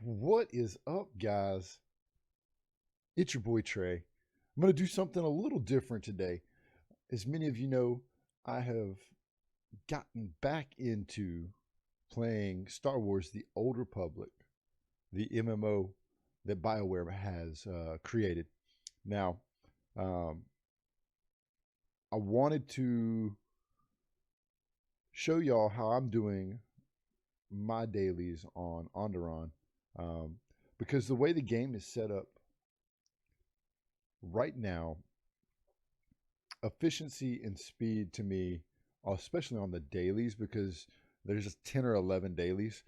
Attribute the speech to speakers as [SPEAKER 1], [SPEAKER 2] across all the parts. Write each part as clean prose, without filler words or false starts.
[SPEAKER 1] What is up, guys? It's your boy Trey. I'm going to do something a little different today. As many of you know, I have gotten back into playing Star Wars The Old Republic, the MMO that Bioware has created. Now, I wanted to show y'all how I'm doing my dailies on Onderon. Because the way the game is set up right now, efficiency and speed to me, especially on the dailies, because there's just 10 or 11 dailies,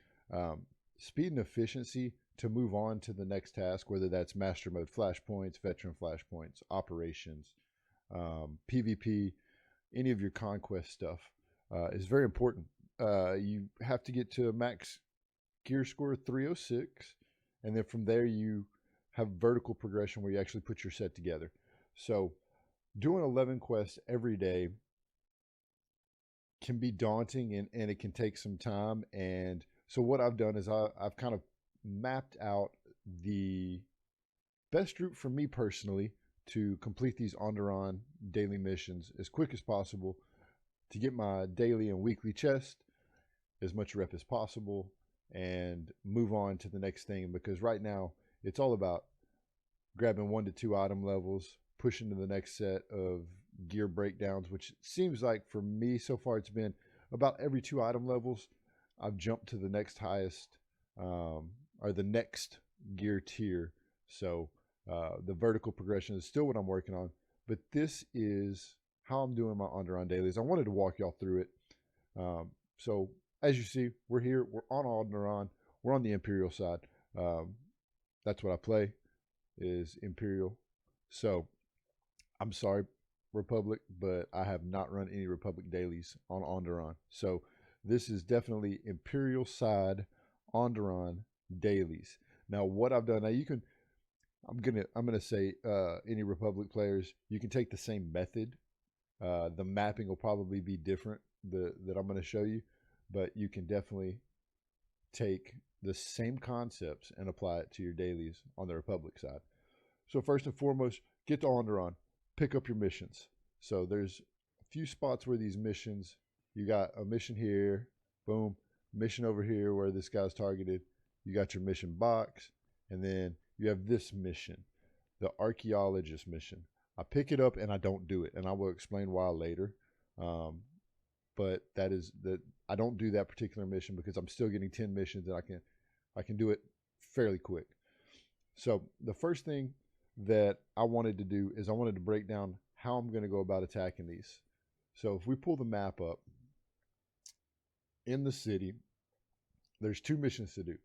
[SPEAKER 1] speed and efficiency to move on to the next task, whether that's master mode flashpoints, veteran flashpoints, operations, PvP, any of your conquest stuff, is very important. You have to get to max gear score 306, and then from there you have vertical progression where you actually put your set together. So doing 11 quests every day can be daunting, and it can take some time. And so what I've done is I've kind of mapped out the best route for me personally to complete these Onderon daily missions as quick as possible, to get my daily and weekly chest, as much rep as possible, and move on to the next thing. Because right now it's all about grabbing 1 to 2 item levels, pushing to the next set of gear breakdowns, which seems like for me so far it's been about every 2 item levels I've jumped to the next highest, or the next gear tier. So the vertical progression is still what I'm working on, but this is how I'm doing my Onderon dailies. I wanted to walk y'all through it. So as you see, we're here. We're on Onderon. We're on the Imperial side. That's what I play, is Imperial. So I'm sorry, Republic, but I have not run any Republic dailies on Onderon. So this is definitely Imperial side Onderon dailies. Now what I've done, now you can, I'm gonna say any Republic players, you can take the same method. The mapping will probably be different that I'm going to show you, but you can definitely take the same concepts and apply it to your dailies on the Republic side. So first and foremost, get to Onderon, pick up your missions. So there's a few spots where these missions, you got a mission here, boom, mission over here where this guy's targeted. You got your mission box, and then you have this mission, the archaeologist mission. I pick it up and I don't do it, and I will explain why later. But that is that I don't do that particular mission because I'm still getting 10 missions, and I can do it fairly quick. So the first thing that I wanted to do is I wanted to break down how I'm going to go about attacking these. So if we pull the map up in the city, there's 2 missions to do.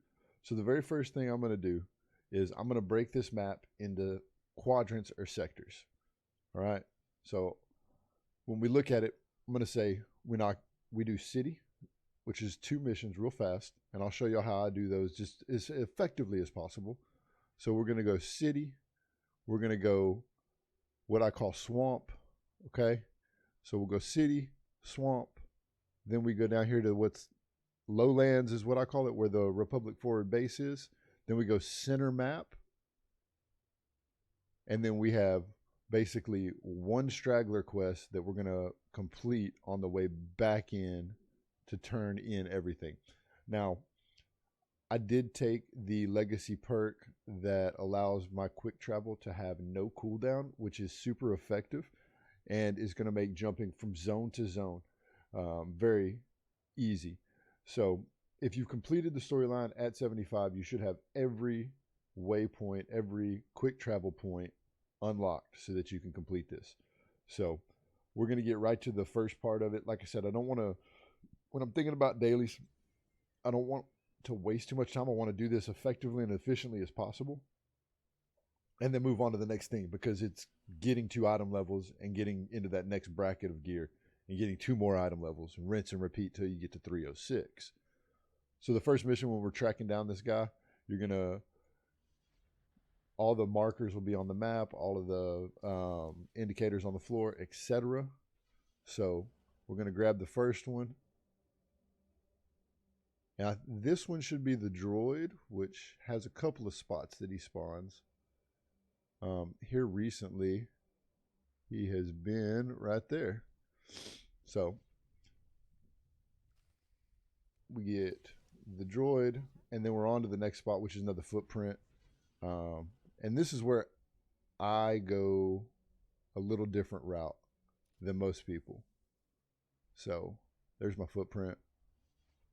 [SPEAKER 1] So the very first thing I'm going to do is I'm going to break this map into quadrants or sectors. All right. So when we look at it, I'm going to say we do city, which is 2 missions real fast. And I'll show you how I do those just as effectively as possible. So we're going to go city. We're going to go what I call swamp. Okay. So we'll go city, swamp. Then we go down here to what's lowlands is what I call it, where the Republic forward base is. Then we go center map. And then we have basically 1 straggler quest that we're going to complete on the way back in to turn in everything. Now, I did take the legacy perk that allows my quick travel to have no cooldown, which is super effective and is going to make jumping from zone to zone very easy. So if you've completed the storyline at 75, you should have every waypoint, every quick travel point unlocked so that you can complete this. So we're going to get right to the first part of it. Like I said, I don't want to, when I'm thinking about dailies, I don't want to waste too much time. I want to do this effectively and efficiently as possible, and then move on to the next thing, because it's getting 2 item levels and getting into that next bracket of gear and getting 2 more item levels, and rinse and repeat till you get to 306. So the first mission, when we're tracking down this guy, you're going to, all the markers will be on the map, all of the indicators on the floor, etc. So we're going to grab the first one. Now, this one should be the droid, which has a couple of spots that he spawns. Here recently, he has been right there. So we get the droid, and then we're on to the next spot, which is another footprint. And this is where I go a little different route than most people. So there's my footprint.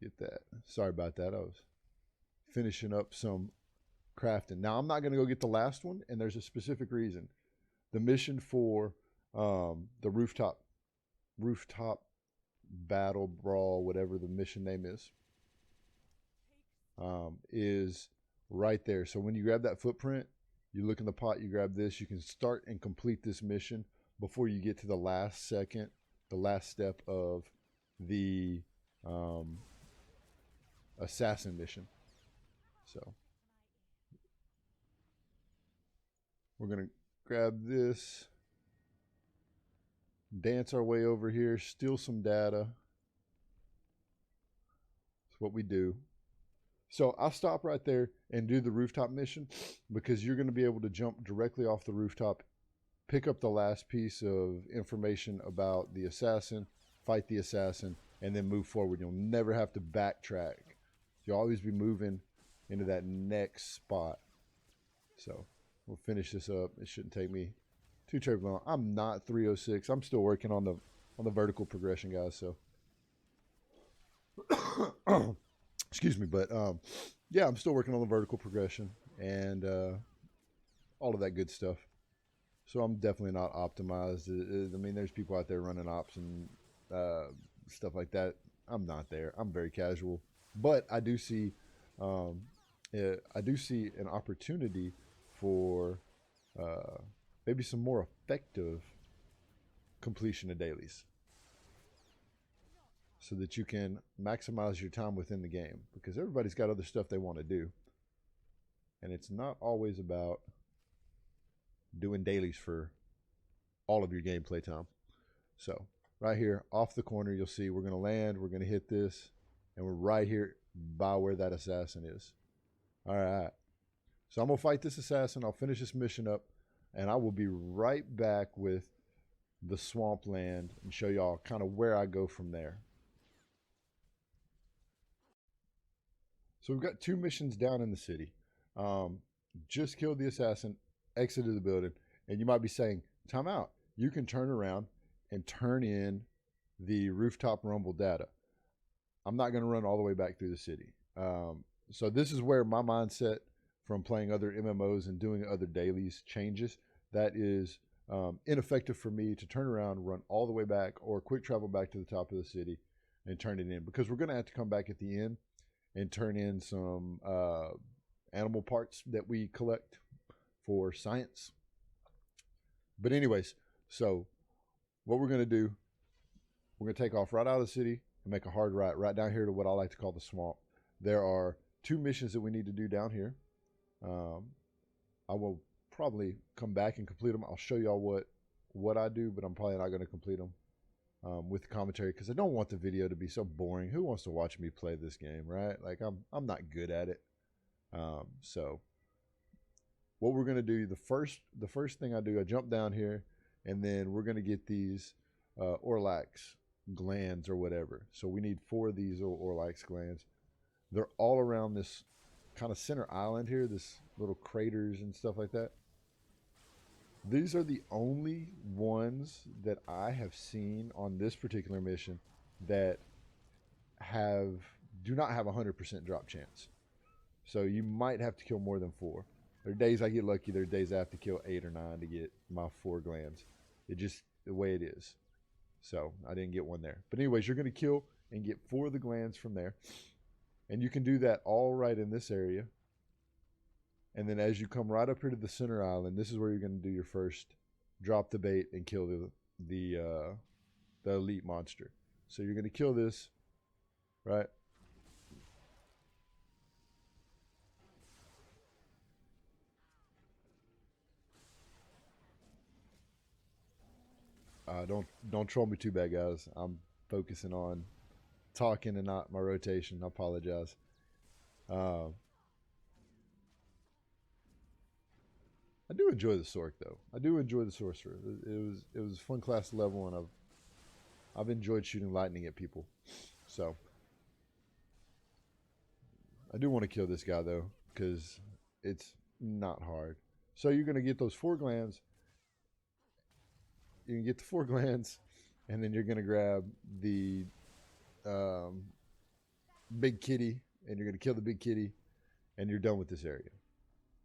[SPEAKER 1] Get that. Sorry about that. I was finishing up some crafting. Now I'm not going to go get the last one, and there's a specific reason. The mission for the rooftop battle brawl, whatever the mission name is right there. So when you grab that footprint, you look in the pot, you grab this, you can start and complete this mission before you get to the last step of the assassin mission. So we're going to grab this, dance our way over here, steal some data. That's what we do. So I'll stop right there and do the rooftop mission, because you're going to be able to jump directly off the rooftop, pick up the last piece of information about the assassin, fight the assassin, and then move forward. You'll never have to backtrack. You'll always be moving into that next spot. So we'll finish this up. It shouldn't take me too terribly long. I'm not 306. I'm still working on the vertical progression, guys. So excuse me, but yeah, I'm still working on the vertical progression and all of that good stuff. So I'm definitely not optimized. I mean, there's people out there running ops and stuff like that. I'm not there. I'm very casual, but I do see an opportunity for maybe some more effective completion of dailies, so that you can maximize your time within the game, because everybody's got other stuff they want to do, and it's not always about doing dailies for all of your gameplay time. So right here off the corner, you'll see we're going to land, we're going to hit this, and we're right here by where that assassin is. All right, so I'm going to fight this assassin. I'll finish this mission up, and I will be right back with the swampland and show y'all kind of where I go from there. So we've got 2 missions down in the city. Just killed the assassin, exited the building, and you might be saying, time out. You can turn around and turn in the rooftop rumble data. I'm not going to run all the way back through the city. So this is where my mindset from playing other MMOs and doing other dailies changes. That is ineffective for me to turn around, run all the way back, or quick travel back to the top of the city and turn it in, because we're going to have to come back at the end and turn in some animal parts that we collect for science. But anyways, so what we're going to do, we're going to take off right out of the city and make a hard right down here to what I like to call the swamp. There are 2 missions that we need to do down here. I will probably come back and complete them. I'll show y'all what I do, but I'm probably not going to complete them with commentary, because I don't want the video to be so boring. Who wants to watch me play this game, right? Like I'm not good at it. So what we're going to do, the first thing I do, I jump down here, and then we're going to get these Orlax glands or whatever. So we need 4 of these Orlax glands. They're all around this kind of center island here, this little craters and stuff like that. These are the only ones that I have seen on this particular mission that do not have 100% drop chance. So you might have to kill more than 4. There are days I get lucky. There are days I have to kill 8 or 9 to get my 4 glands. It just the way it is. So I didn't get one there. But anyways, you're going to kill and get 4 of the glands from there. And you can do that all right in this area. And then as you come right up here to the center island, this is where you're going to do your first drop the bait and kill the elite monster. So you're going to kill this, right? Don't troll me too bad, guys. I'm focusing on talking and not my rotation. I apologize. I do enjoy the Sork though. I do enjoy the Sorcerer. It was a fun class to level, and I've enjoyed shooting lightning at people. So I do want to kill this guy though, because it's not hard. So you're gonna get those 4 glands. You can get the 4 glands, and then you're gonna grab the big kitty, and you're gonna kill the big kitty, and you're done with this area.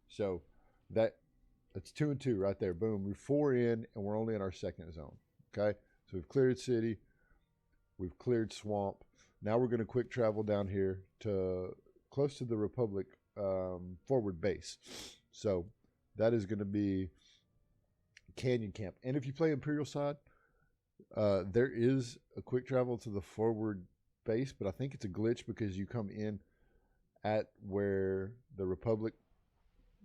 [SPEAKER 1] So that's 2 and 2 right there. Boom. We're 4 in, and we're only in our 2nd zone. Okay. So we've cleared city. We've cleared swamp. Now we're going to quick travel down here to close to the Republic forward base. So that is going to be Canyon Camp. And if you play Imperial side, there is a quick travel to the forward base, but I think it's a glitch because you come in at where the Republic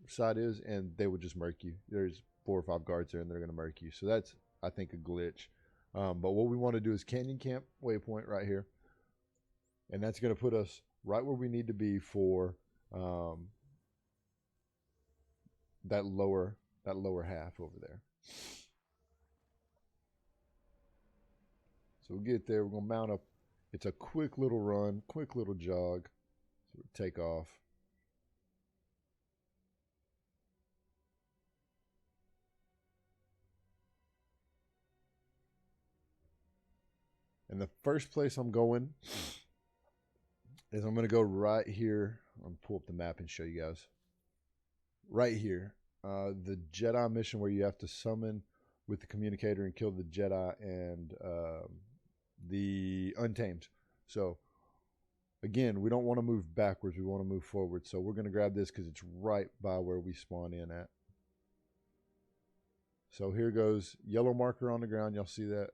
[SPEAKER 1] side is, and they would just murk you. There's 4 or 5 guards there, and they're going to murk you. So that's, I think, a glitch. But what we want to do is Canyon Camp waypoint right here, and that's going to put us right where we need to be for that lower half over there. So we'll get there. We're going to mount up. It's a quick little run, quick little jog. So we take off. And the first place I'm going is I'm going to go right here. I'm going to pull up the map and show you guys. Right here. The Jedi mission where you have to summon with the communicator and kill the Jedi and the Untamed. So, again, we don't want to move backwards. We want to move forward. So we're going to grab this because it's right by where we spawn in at. So here goes yellow marker on the ground. Y'all see that?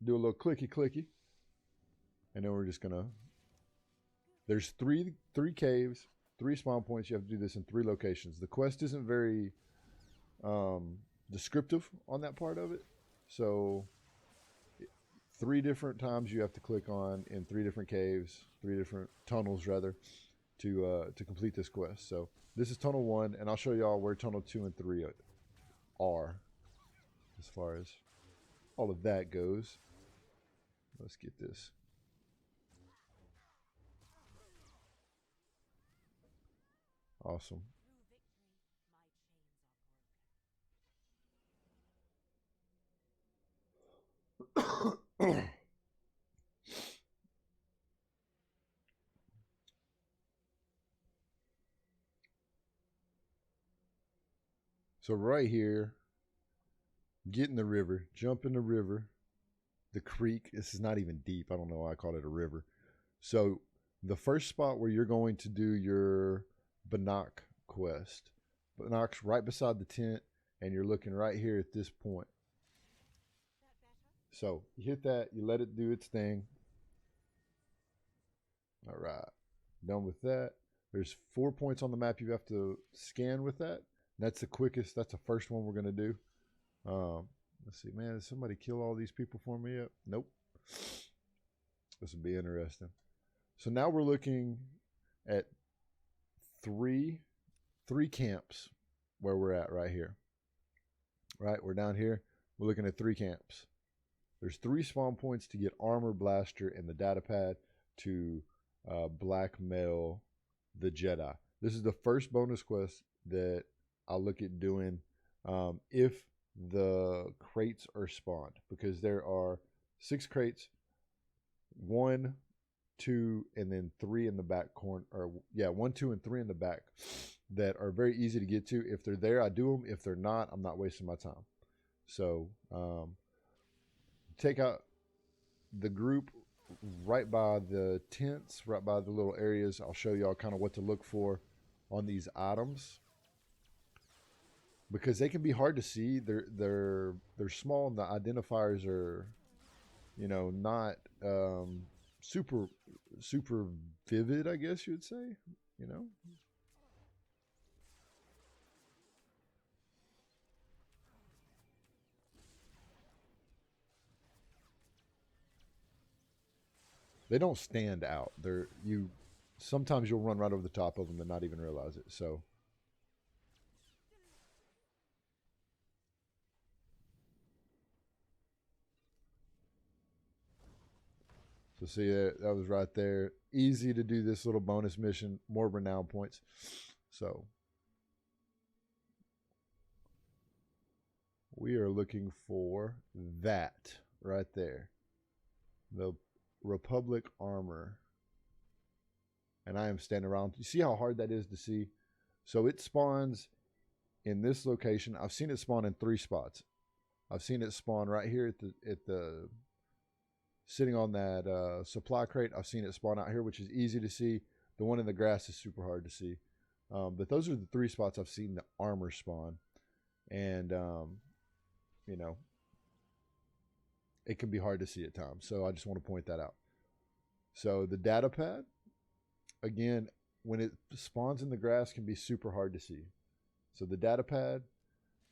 [SPEAKER 1] Do a little clicky, and then we're just gonna. There's three caves, 3 spawn points. You have to do this in 3 locations. The quest isn't very descriptive on that part of it, so 3 different times you have to click on in 3 different caves, 3 different tunnels rather, to complete this quest. So this is tunnel 1, and I'll show y'all where tunnel 2 and 3 are as far as all of that goes. Let's get this. Awesome. So right here, get in the river, jump in the river. The creek, this is not even deep. I don't know why I call it a river. So the first spot where you're going to do your Bannock quest. Bannock's right beside the tent, and you're looking right here at this point. So you hit that, you let it do its thing. All right, done with that. There's 4 points on the map you have to scan with that. That's the quickest, that's the first one we're going to do. Let's see, man, did somebody kill all these people for me yet? Nope. This would be interesting. So now we're looking at three camps where we're at right here. Right, we're down here. We're looking at 3 camps. There's 3 spawn points to get armor, blaster, and the data pad to blackmail the Jedi. This is the first bonus quest that I'll look at doing if the crates are spawned, because there are 6 crates, 1, 2, and then 3 in the back corner, or 1, 2, and 3 in the back that are very easy to get to. If they're there, I do them. If they're not, I'm not wasting my time. So take out the group right by the tents, right by the little areas. I'll show y'all kind of what to look for on these items, because they can be hard to see. They're small, and the identifiers are, not super vivid, I guess you would say, they don't stand out. Sometimes you'll run right over the top of them and not even realize it. So see that was right there. Easy to do this little bonus mission, more renown points. So we are looking for that right there. The Republic armor. And I am standing around. You see how hard that is to see? So it spawns in this location. I've seen it spawn in 3 spots. I've seen it spawn right here at the sitting on that supply crate. I've seen it spawn out here, which is easy to see. The one in the grass is super hard to see. But those are the 3 spots I've seen the armor spawn. And, you know, it can be hard to see at times. So I just want to point that out. So the data pad, again, when it spawns in the grass, can be super hard to see. So the data pad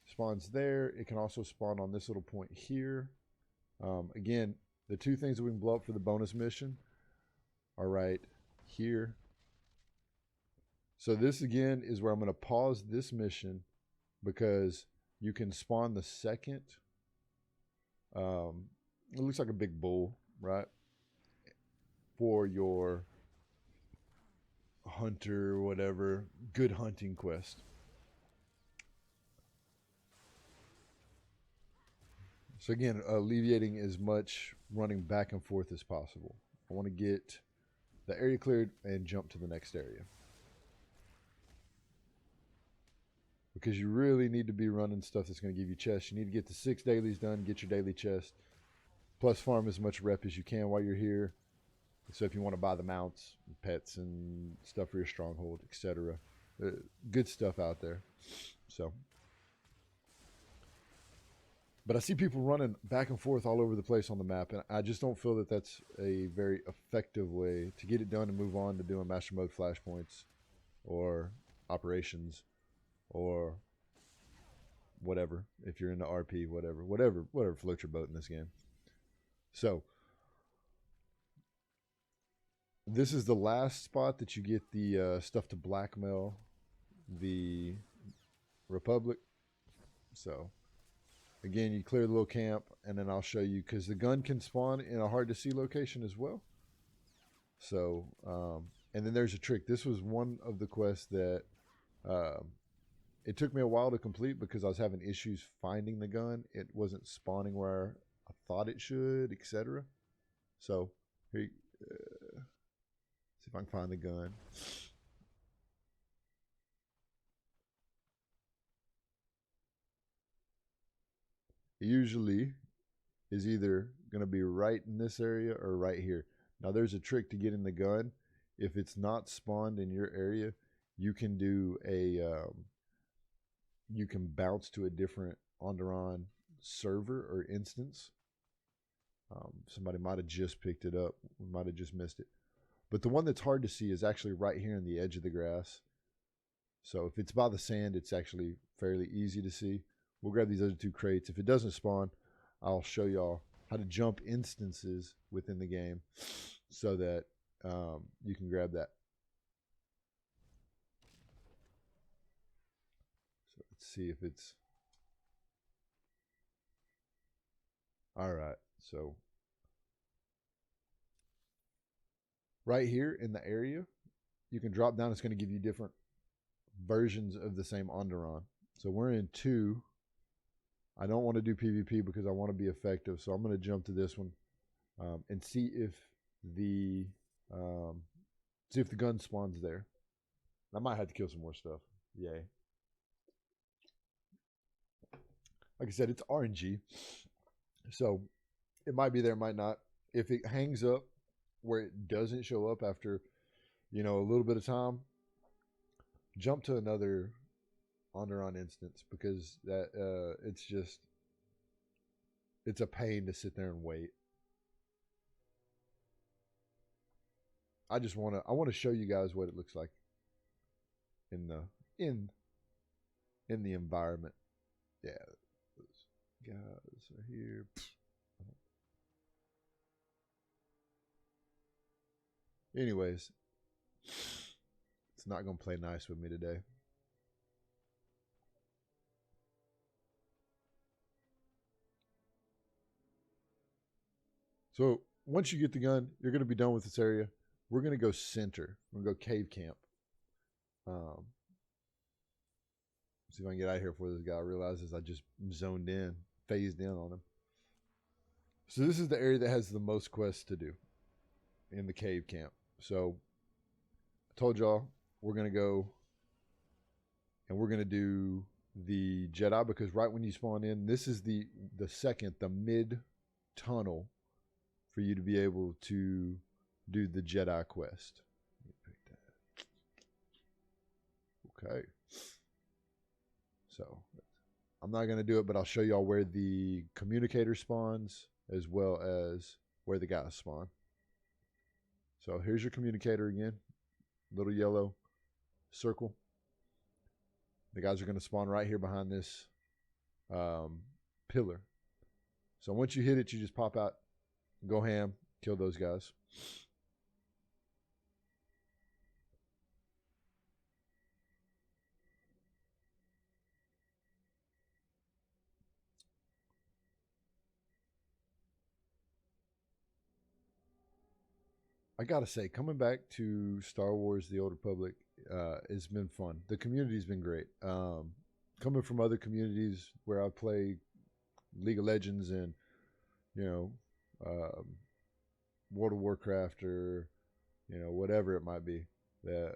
[SPEAKER 1] spawns there. It can also spawn on this little point here. Again, the 2 things that we can blow up for the bonus mission are right here. So this, again, is where I'm going to pause this mission because you can spawn the second. It looks like a big bull, right? For your hunter, whatever, good hunting quest. So again, alleviating as much running back and forth as possible. I want to get the area cleared and jump to the next area. Because you really need to be running stuff that's going to give you chests. You need to get the 6 dailies done, get your daily chest, plus farm as much rep as you can while you're here. So if you want to buy the mounts, pets, and stuff for your stronghold, etc., good stuff out there. So, but I see people running back and forth all over the place on the map, and I just don't feel that that's a very effective way to get it done and move on to doing master mode flashpoints or operations or whatever. If you're into RP, whatever floats your boat in this game. So this is the last spot that you get the stuff to blackmail the Republic. So again, you clear the little camp, and then I'll show you, because the gun can spawn in a hard to see location as well. So and then there's a trick. This was one of the quests that it took me a while to complete because I was having issues finding the gun. It wasn't spawning where I thought it should, etc. So here, see if I can find the gun. It usually is either going to be right in this area or right here. Now there's a trick to getting the gun. If it's not spawned in your area, you can do a you can bounce to a different Onderon server or instance. Somebody might have just picked it up. We might have just missed it. But the one that's hard to see is actually right here in the edge of the grass. So if it's by the sand, it's actually fairly easy to see. We'll grab these other 2 crates. If it doesn't spawn, I'll show y'all how to jump instances within the game so that you can grab that. So let's see if it's... All right, so right here in the area, you can drop down. It's going to give you different versions of the same Onderon. So we're in 2. I don't want to do PvP because I want to be effective. So I'm going to jump to this one and see if the gun spawns there. I might have to kill some more stuff. Yay. Like I said, it's RNG. So it might be there, might not. If it hangs up where it doesn't show up after, you know, a little bit of time, jump to another Onderon instance, because that it's a pain to sit there and wait. I want to show you guys what it looks like in the environment. Yeah, those guys are here. Anyways, it's not going to play nice with me today. So once you get the gun, you're going to be done with this area. We're going to go center. We're going to go cave camp. See if I can get out of here before this guy realizes I just zoned in, phased in on him. So this is the area that has the most quests to do in the cave camp. So I told y'all we're going to go and we're going to do the Jedi, because right when you spawn in, this is the mid tunnel for you to be able to do the Jedi quest. Okay. So I'm not going to do it, but I'll show y'all where the communicator spawns as well as where the guys spawn. So here's your communicator again, little yellow circle. The guys are going to spawn right here behind this pillar. So once you hit it, you just pop out, go ham, kill those guys. I gotta say, coming back to Star Wars: The Old Republic has been fun. The community's been great. Coming from other communities where I play League of Legends and, you know, World of Warcraft or, you know, whatever it might be, the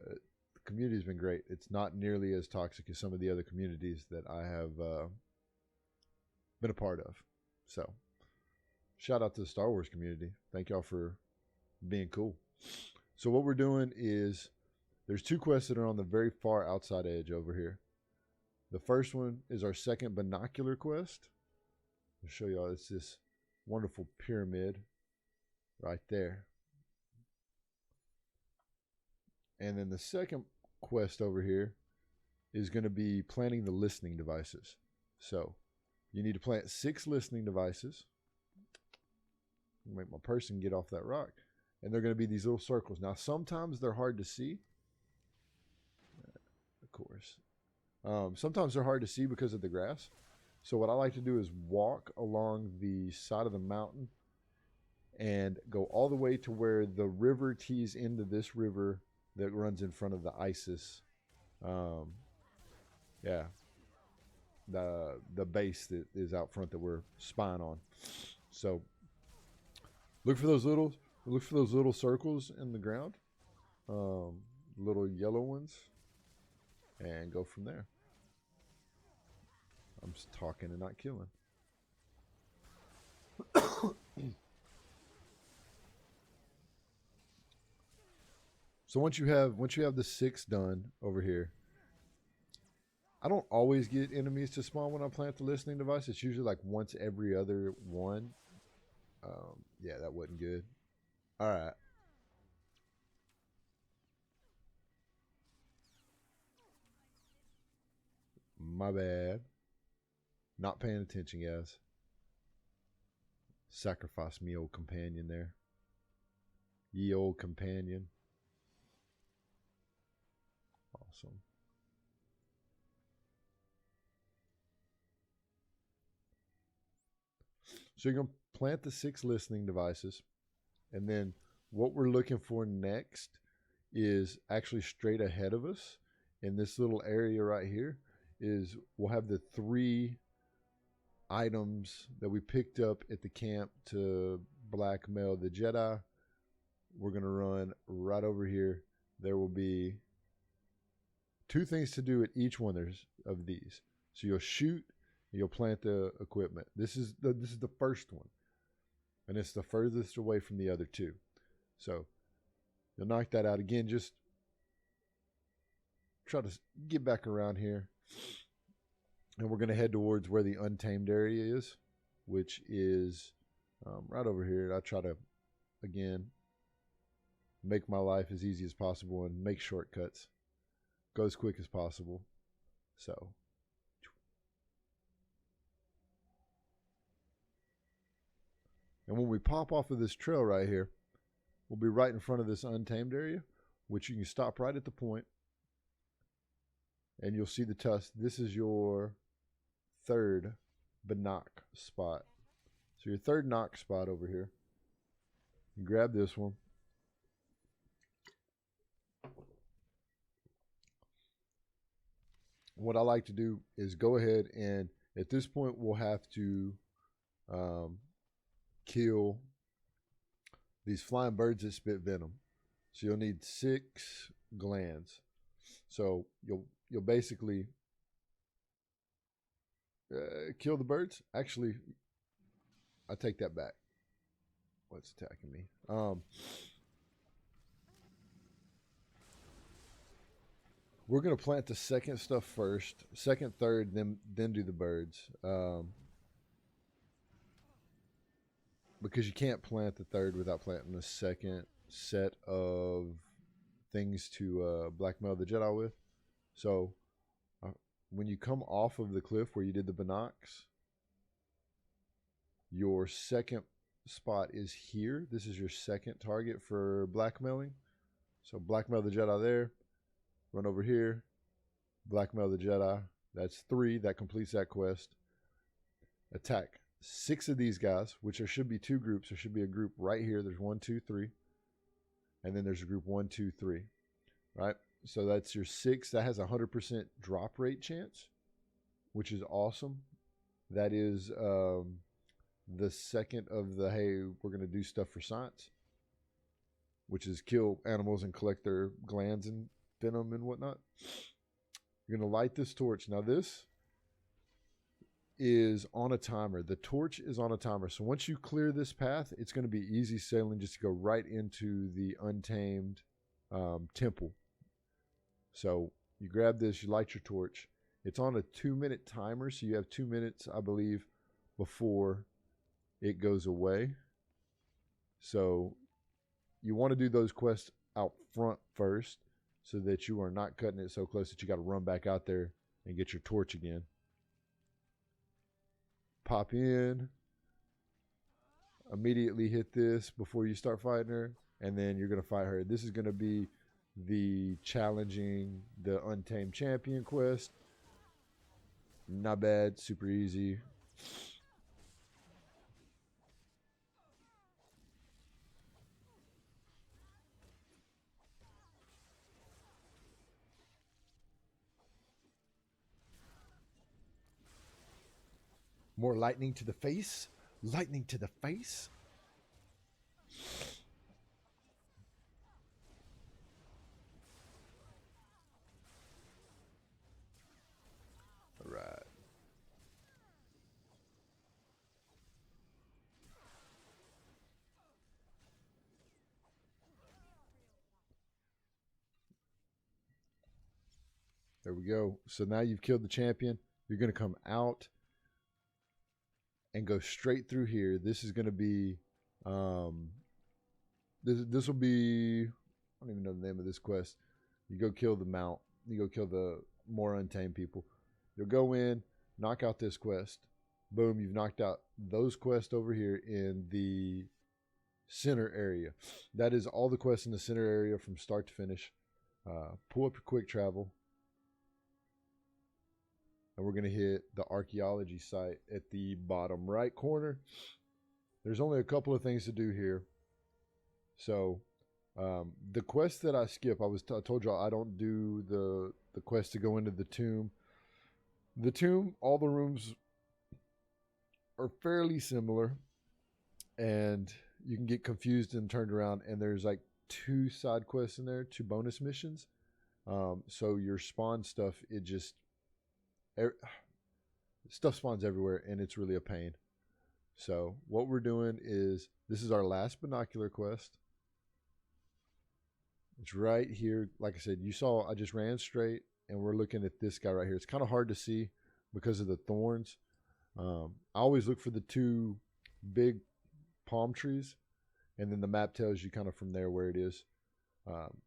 [SPEAKER 1] community's been great. It's not nearly as toxic as some of the other communities that I have been a part of. So, shout out to the Star Wars community. Thank y'all for being cool. So what we're doing is there's two quests that are on the very far outside edge over here. The first one is our second binocular quest. I'll show y'all. It's this wonderful pyramid right there. And then the second quest over here is going to be planting the listening devices. So you need to plant 6 listening devices. Make my person get off that rock. And they're going to be these little circles. Now, sometimes they're hard to see. Of course. Sometimes they're hard to see because of the grass. So what I like to do is walk along the side of the mountain and go all the way to where the river tees into this river that runs in front of the ISIS. Yeah. The base that is out front that we're spying on. So look for those little circles in the ground, little yellow ones, and go from there. I'm just talking and not killing. So once you have the 6 done over here, I don't always get enemies to spawn when I plant the listening device. It's usually like once every other one. Yeah, that wasn't good. All right. My bad. Not paying attention, guys. Sacrifice me old companion there. Ye old companion. Awesome. So you're going to plant the 6 listening devices. And then what we're looking for next is actually straight ahead of us in this little area right here is we'll have the 3 items that we picked up at the camp to blackmail the Jedi. We're going to run right over here. There will be 2 things to do at each one of these. So you'll shoot and you'll plant the equipment. This is the first one. And it's the furthest away from the other 2. So you'll knock that out again. Just try to get back around here. And we're going to head towards where the Untamed area is, which is right over here. I try to, again, make my life as easy as possible and make shortcuts. Go as quick as possible. So. And when we pop off of this trail right here, will be right in front of this untamed area, which you can stop right at the point, and you'll see the tusk. This is your third knock spot. So your third knock spot over here. You grab this one. What I like to do is go ahead and at this point we'll have to kill these flying birds that spit venom. So you'll need 6 glands. So you'll basically kill the birds. Actually, I take that back. What's attacking me? We're gonna plant the second stuff first, second, third, then do the birds. Because you can't plant the third without planting the second set of things to blackmail the Jedi with. So when you come off of the cliff where you did the binocs, your second spot is here. This is your second target for blackmailing. So blackmail the Jedi there. Run over here. Blackmail the Jedi. That's 3. That completes that quest. Attack 6 of these guys, which there should be 2 groups. There should be a group right here. There's 1, 2, 3. And then there's a group 1, 2, 3. Right? So that's your 6. That has a 100% drop rate chance, which is awesome. That is the second of the, hey, we're going to do stuff for science, which is kill animals and collect their glands and venom and whatnot. You're going to light this torch. Now this is on a timer. The torch is on a timer. So once you clear this path, it's going to be easy sailing just to go right into the Untamed temple. So you grab this, you light your torch. It's on a 2-minute timer, so you have 2 minutes, I believe, before it goes away. So you want to do those quests out front first so that you are not cutting it so close that you got to run back out there and get your torch again. Pop in, immediately hit this before you start fighting her, and then you're going to fight her. This is going to be the challenging the Untamed Champion quest. Not bad, super easy. More lightning to the face. Lightning to the face. All right. There we go. So now you've killed the champion. You're going to come out and go straight through here. This is going to be, this will be, I don't even know the name of this quest. You go kill the mount. You go kill the more untamed people. You'll go in, knock out this quest. Boom, you've knocked out those quests over here in the center area. That is all the quests in the center area from start to finish. Pull up your quick travel. And we're going to hit the archaeology site at the bottom right corner. There's only a couple of things to do here. So the quest that I skip, I told y'all I don't do the quest to go into the tomb. The tomb, all the rooms are fairly similar. And you can get confused and turned around. And there's like 2 side quests in there, 2 bonus missions. So your spawn stuff, it just... stuff spawns everywhere and it's really a pain. So what we're doing is, this is our last binocular quest. It's right here. Like I said, you saw I just ran straight and we're looking at this guy right here. It's kind of hard to see because of the thorns. I always look for the 2 big palm trees and then the map tells you kind of from there where it is.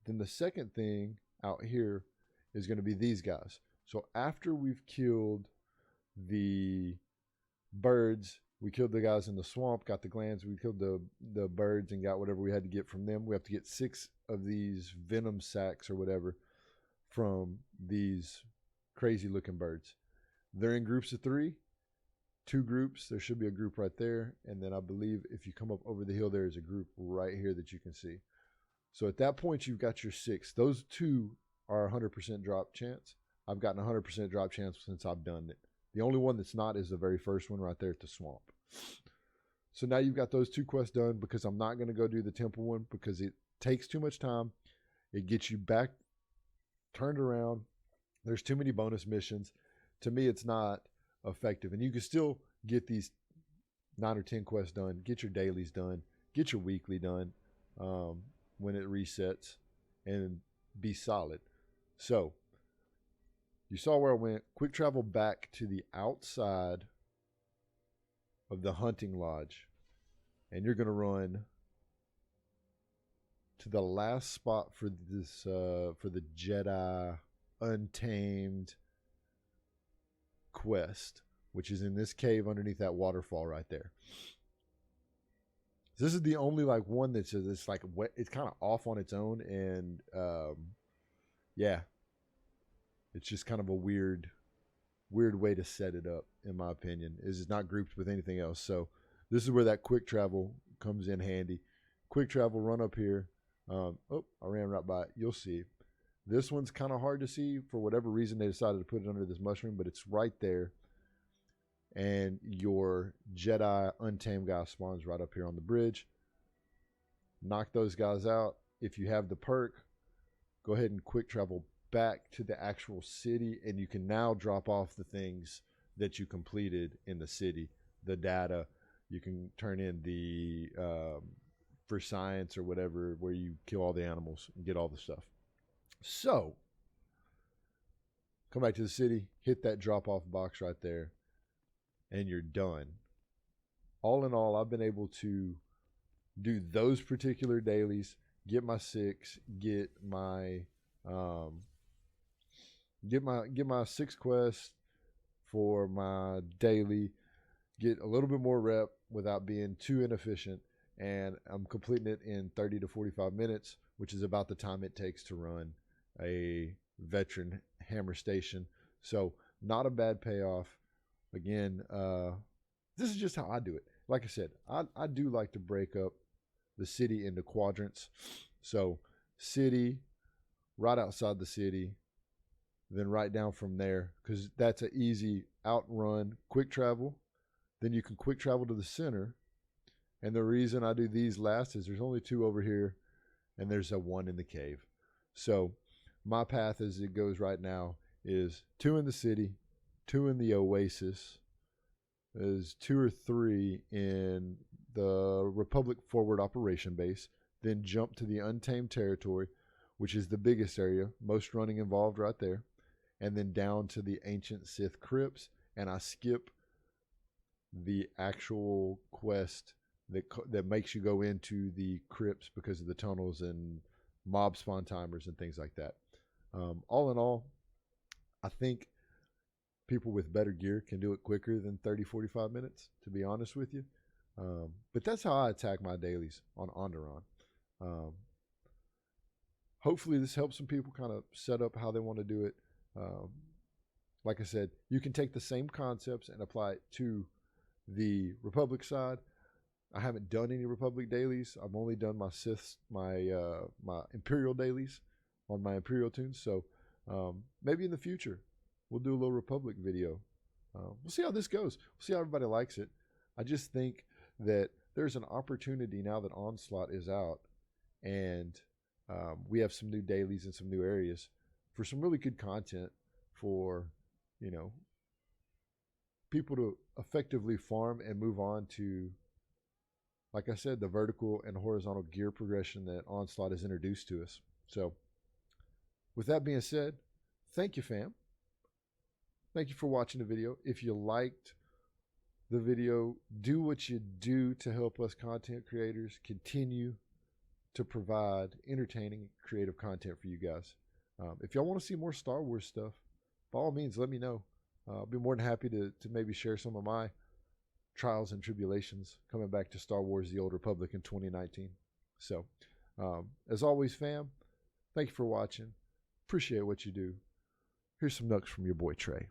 [SPEAKER 1] Then the second thing out here is going to be these guys. So after we've killed the birds We killed the guys in the swamp, got the glands. We killed the birds and got whatever we had to get from them. We have to get 6 of these venom sacs or whatever from these crazy looking birds. They're in groups of 3, 2 groups. There should be a group right there. And then I believe if you come up over the hill, there is a group right here that you can see. So at that point, you've got your 6. Those 2 are 100% drop chance. I've gotten 100% drop chance since I've done it. The only one that's not is the very first one right there at the swamp. So now you've got those 2 quests done, because I'm not going to go do the temple one because it takes too much time. It gets you back turned around. There's too many bonus missions. To me, it's not effective. And you can still get these 9 or 10 quests done, get your dailies done, get your weekly done when it resets, and be solid. So you saw where I went. Quick travel back to the outside of the hunting lodge, and you're going to run to the last spot for this for the Jedi Untamed quest, which is in this cave underneath that waterfall right there. This is the only like one that's it's like it's kind of off on its own, and yeah, it's just kind of a weird way to set it up, in my opinion. Is it's not grouped with anything else. So this is where that quick travel comes in handy. Quick travel, run up here. Oh, I ran right by it. You'll see. This one's kind of hard to see for whatever reason. They decided to put it under this mushroom, but it's right there. And your Jedi Untamed guy spawns right up here on the bridge. Knock those guys out. If you have the perk, go ahead and quick travel back to the actual city, and you can now drop off the things that you completed in the city. The data, you can turn in the for science or whatever, where you kill all the animals and get all the stuff. So come back to the city, hit that drop off box right there, and you're done. All in all, I've been able to do those particular dailies, get my 6, get my 6 quests for my daily, get a little bit more rep without being too inefficient, and I'm completing it in 30 to 45 minutes, which is about the time it takes to run a veteran hammer station. So not a bad payoff. Again, this is just how I do it. Like I said, I do like to break up the city into quadrants. So city, right outside the city, then right down from there, because that's an easy outrun, quick travel. Then you can quick travel to the center. And the reason I do these last is there's only 2 over here, and there's a 1 in the cave. So my path as it goes right now is 2 in the city, 2 in the oasis, is 2 or 3 in the Republic Forward Operation Base, then jump to the Untamed Territory, which is the biggest area, most running involved right there, and then down to the Ancient Sith Crypts, and I skip the actual quest that makes you go into the crypts because of the tunnels and mob spawn timers and things like that. All in all, I think people with better gear can do it quicker than 30, 45 minutes, to be honest with you. But that's how I attack my dailies on Onderon. Hopefully this helps some people kind of set up how they want to do it. Like I said, you can take the same concepts and apply it to the Republic side. I haven't done any Republic dailies. I've only done my Sith, my Imperial dailies on my Imperial tunes. So maybe in the future we'll do a little Republic video. We'll see how this goes. We'll see how everybody likes it. I just think that there's an opportunity now that Onslaught is out, and we have some new dailies in some new areas for some really good content for, you know, people to effectively farm and move on to, like I said, the vertical and horizontal gear progression that Onslaught has introduced to us. So with that being said, thank you, fam. Thank you for watching the video. If you liked the video, do what you do to help us content creators continue to provide entertaining, creative content for you guys. If y'all want to see more Star Wars stuff, by all means, let me know. I'll be more than happy to maybe share some of my trials and tribulations coming back to Star Wars The Old Republic in 2019. So, as always, fam, thank you for watching. Appreciate what you do. Here's some nucks from your boy Trey.